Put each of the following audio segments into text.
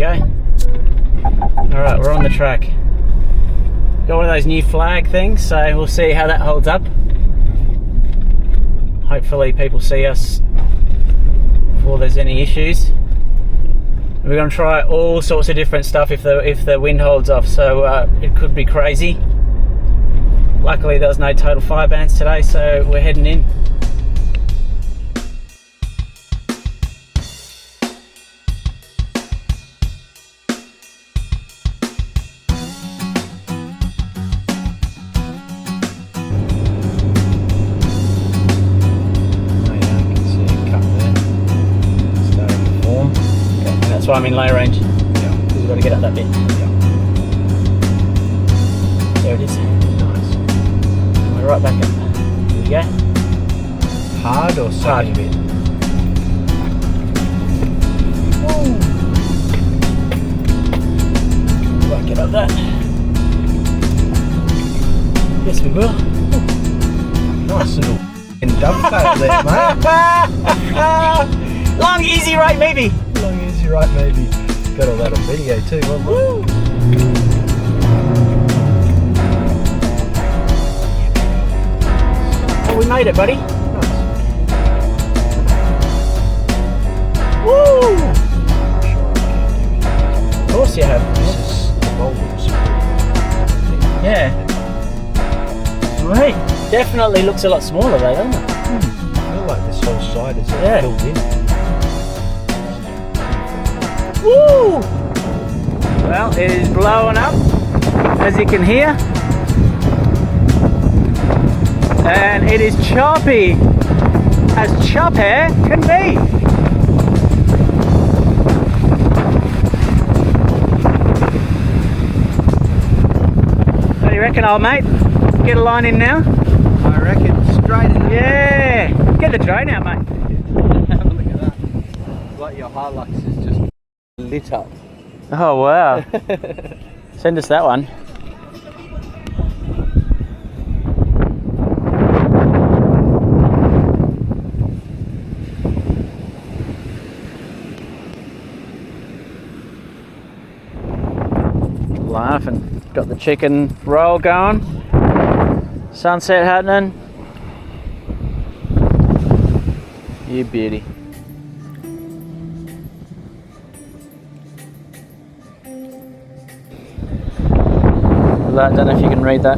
go. Alright, we're on the track. Got one of those new flag things, so we'll see how that holds up. Hopefully people see us before there's any issues. We're going to try all sorts of different stuff if the wind holds off, so it could be crazy. Luckily there was no total fire bans today, so we're heading in. That's why I'm in low range. Yeah. Because we've got to get up that bit. Yeah. There it is. Nice. We're right back up. Here we go. Hard or soft? Hard a bit. Woo. Right, get up that. Yes, we will. Nice little dovetail there, mate. Long, easy right, maybe. Long, easy right, maybe. Got all that on video too, wasn't it? Woo. Oh, we made it, buddy. Nice. Woo! Of course you have. This is the Volvo's. Yeah. Sweet. Definitely looks a lot smaller though, doesn't it? I feel like this whole side is filled in. Woo! Well, it is blowing up, as you can hear. And it is choppy, as chop hair can be. What do you reckon, old mate? Get a line in now? I reckon straight in there. Yeah! Get the drone out, mate. Have a look at that. Like your Hilux is just lit up. Oh, wow. Send us that one. Laughing. Got the chicken roll going. Sunset happening. You beauty. I don't know if you can read that.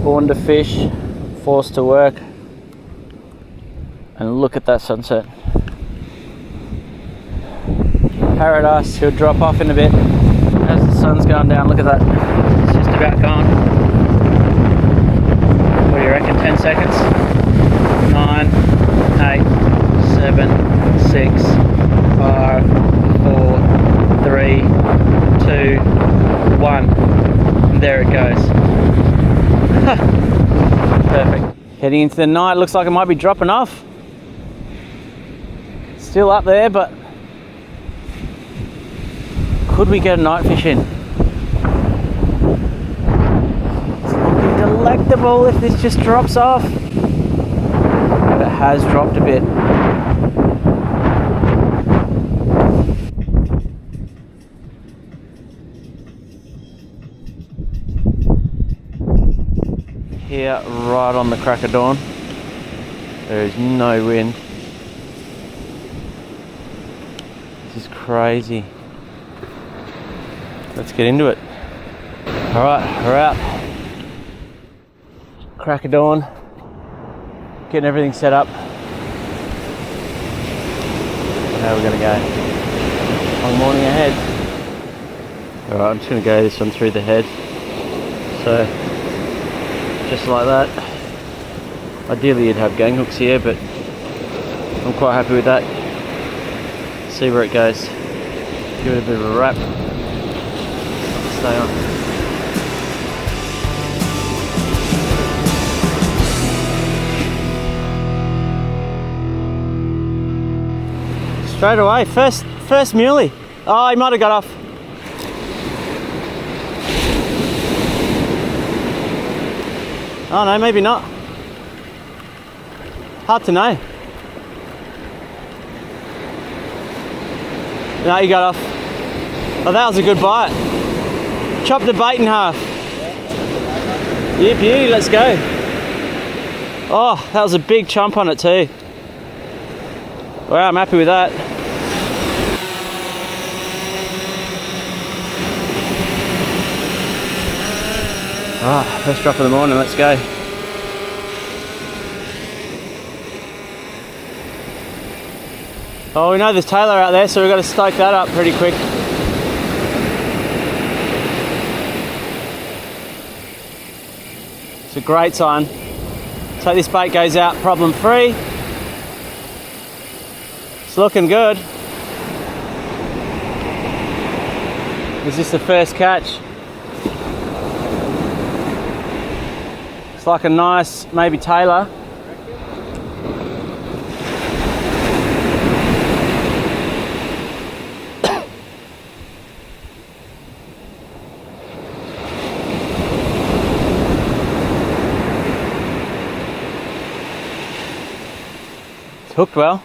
Born to fish, forced to work. And look at that sunset. Paradise. He'll drop off in a bit as the sun's going down. Look at that. It's just about gone. What do you reckon? 10 seconds? 9, 8, 7, 6, 5, 4, 3, 2, 1. And there it goes. Perfect. Heading into the night, looks like it might be dropping off. Still up there, but could we get a night fish in? It's looking delectable if this just drops off. But it has dropped a bit. Here, right on the crack of dawn. There is no wind. This is crazy. Let's get into it. Alright, we're out. Crack of dawn. Getting everything set up. Now we're gonna go. Long morning ahead. Alright, I'm just gonna go this one through the head. So, just like that. Ideally you'd have gang hooks here, but I'm quite happy with that. See where it goes. Give it a bit of a wrap. Stay on. Straight away, first muley. Oh, he might have got off. Oh no, maybe not. Hard to know. No, you got off. Oh, that was a good bite. Chop the bait in half. Yeah, beauty, let's go. Oh, that was a big chomp on it too. Wow, I'm happy with that. Ah, first drop of the morning, let's go. Oh, we know there's Taylor out there, so we've got to stoke that up pretty quick. It's a great sign. So this bait goes out problem free. It's looking good. Is this the first catch? It's like a nice, maybe Taylor. Hooked well.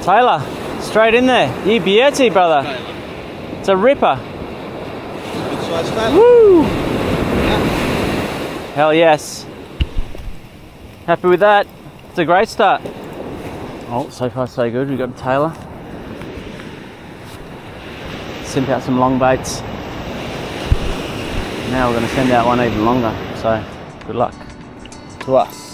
Taylor, straight in there. You beauty, brother. Taylor. It's a ripper. Good size Taylor. Woo! Yeah. Hell yes. Happy with that. It's a great start. Oh, so far so good. We've got Taylor. Simp out some long baits. Now we're going to send out one even longer. So, good luck to us.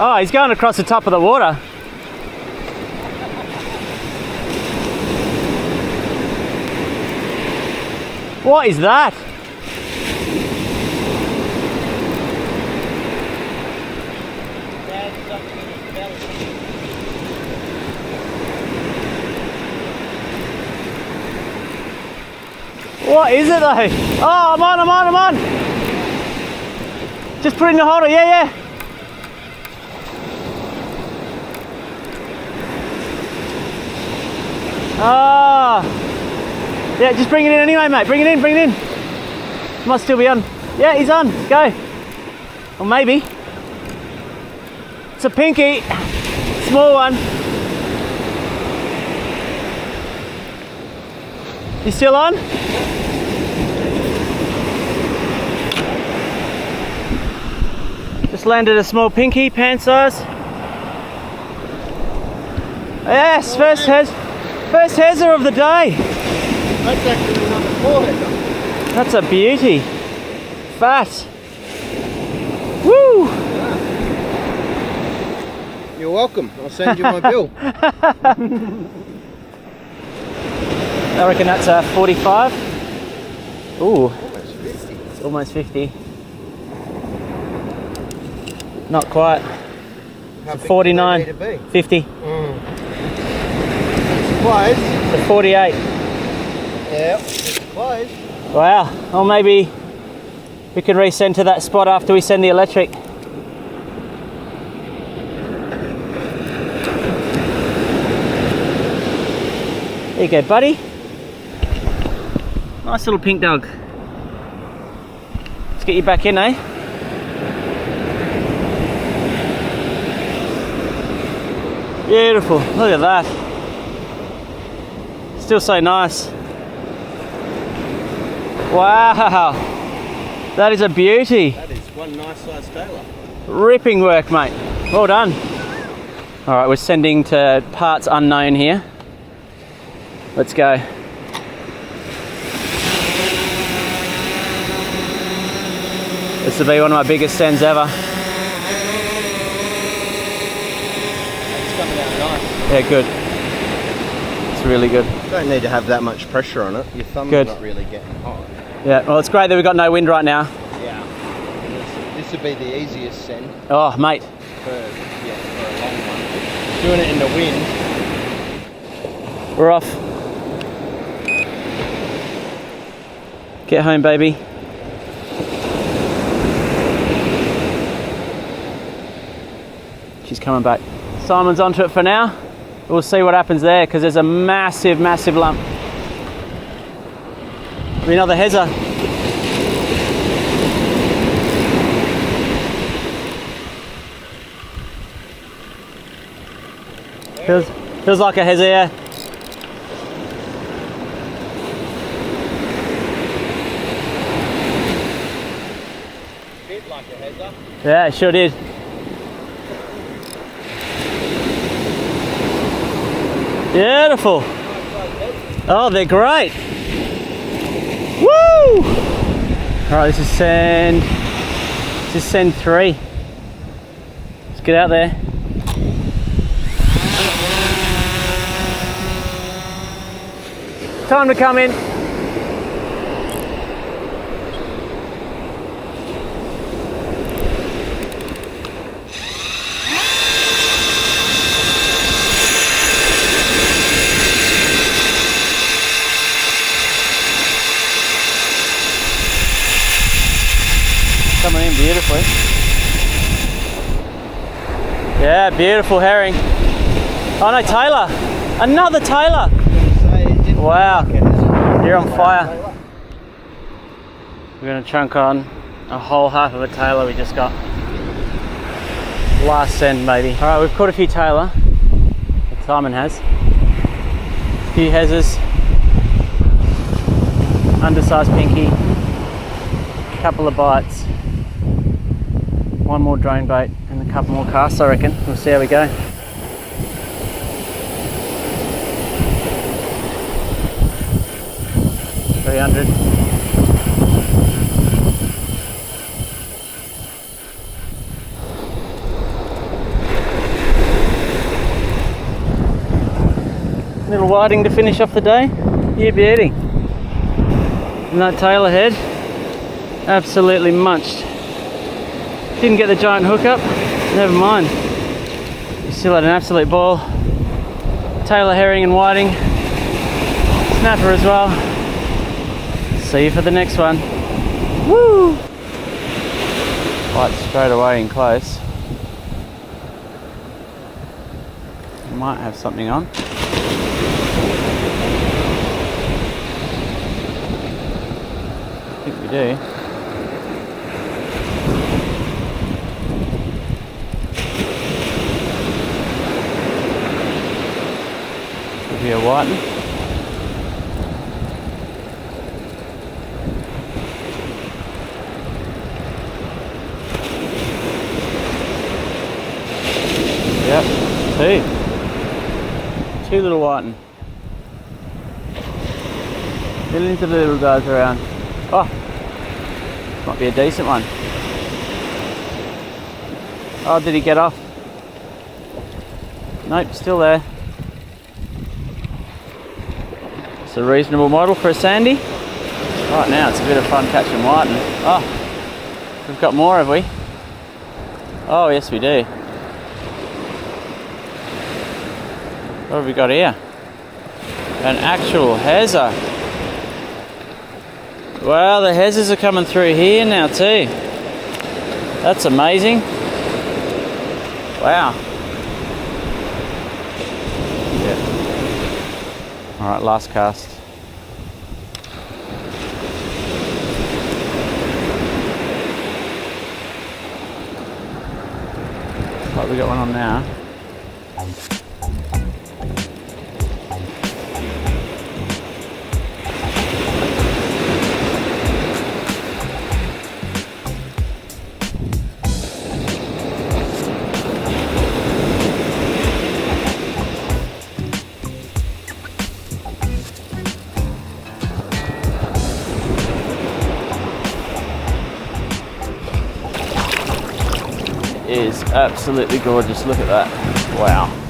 Oh, he's going across the top of the water. What is that? What is it though? Oh, I'm on. Just put it in the holder, yeah. Ah, yeah, just bring it in anyway, mate. Bring it in. Must still be on. Yeah, he's on. Go. Or maybe. It's a pinky. Small one. You still on? Just landed a small pinky, pan size. Yes, first header of the day. That's actually number 4 header. That's a beauty. Fat. Woo! You're welcome. I'll send you my bill. I reckon that's a 45. Ooh, Almost 50. it's almost 50. Not quite. How It's big 49. do they need to be? 50. Close. It's a 48. Yeah, it's close. Wow. Or maybe we can resend to that spot after we send the electric. There you go, buddy. Nice little pink dog. Let's get you back in, eh? Beautiful. Look at that. still so nice. Wow, that is a beauty. That is one nice size tailor. Ripping work, mate. Well done. All right, we're sending to parts unknown here. Let's go. This will be one of my biggest sends ever. It's coming out nice. Yeah, good. It's really good. Don't need to have that much pressure on it. Your thumb's Good. not really getting hot. Yeah, well, it's great that we've got no wind right now. Yeah. This would be the easiest send Oh, mate. for a long one. Doing it in the wind. We're off. Get home, baby. She's coming back. Simon's onto it for now. We'll see what happens there because there's a massive, massive lump. Another Hezza. Feels like a Hezza, yeah. Bit like a Hezza. Yeah, it sure did. Beautiful. Oh, they're great. Woo! All right, this is send 3. Let's get out there. Time to come in. Coming in beautifully. Yeah, beautiful herring. Oh no, Taylor. Another Taylor. Wow, you're on fire. We're going to chunk on a whole half of a Taylor we just got. Last send, maybe. All right, we've caught a few Taylor. Simon has. A few Hezzas. Undersized pinky. A couple of bites. One more drone bait and a couple more casts, I reckon. We'll see how we go. $300. Little whiting to finish off the day. Yeah, beauty. And that Taylor head, absolutely munched. Didn't get the giant hook up, never mind. You still had an absolute ball. Taylor herring and whiting. Snapper as well. See you for the next one. Woo! Right, straight away in close. Might have something on. I think we do. Could be a whiting. Yep, two little whiting. Millions of little guys around. Oh, might be a decent one. Oh, did he get off? Nope, still there. It's a reasonable model for a sandy. Right now it's a bit of fun catching whiting. Oh, we've got more, have we? Oh, yes we do. What have we got here? An actual Hezza. Wow, the Hezzas are coming through here now too. That's amazing. Wow. Yeah. Alright, last cast. Right, we got one on now. is absolutely gorgeous. Look at that. Wow.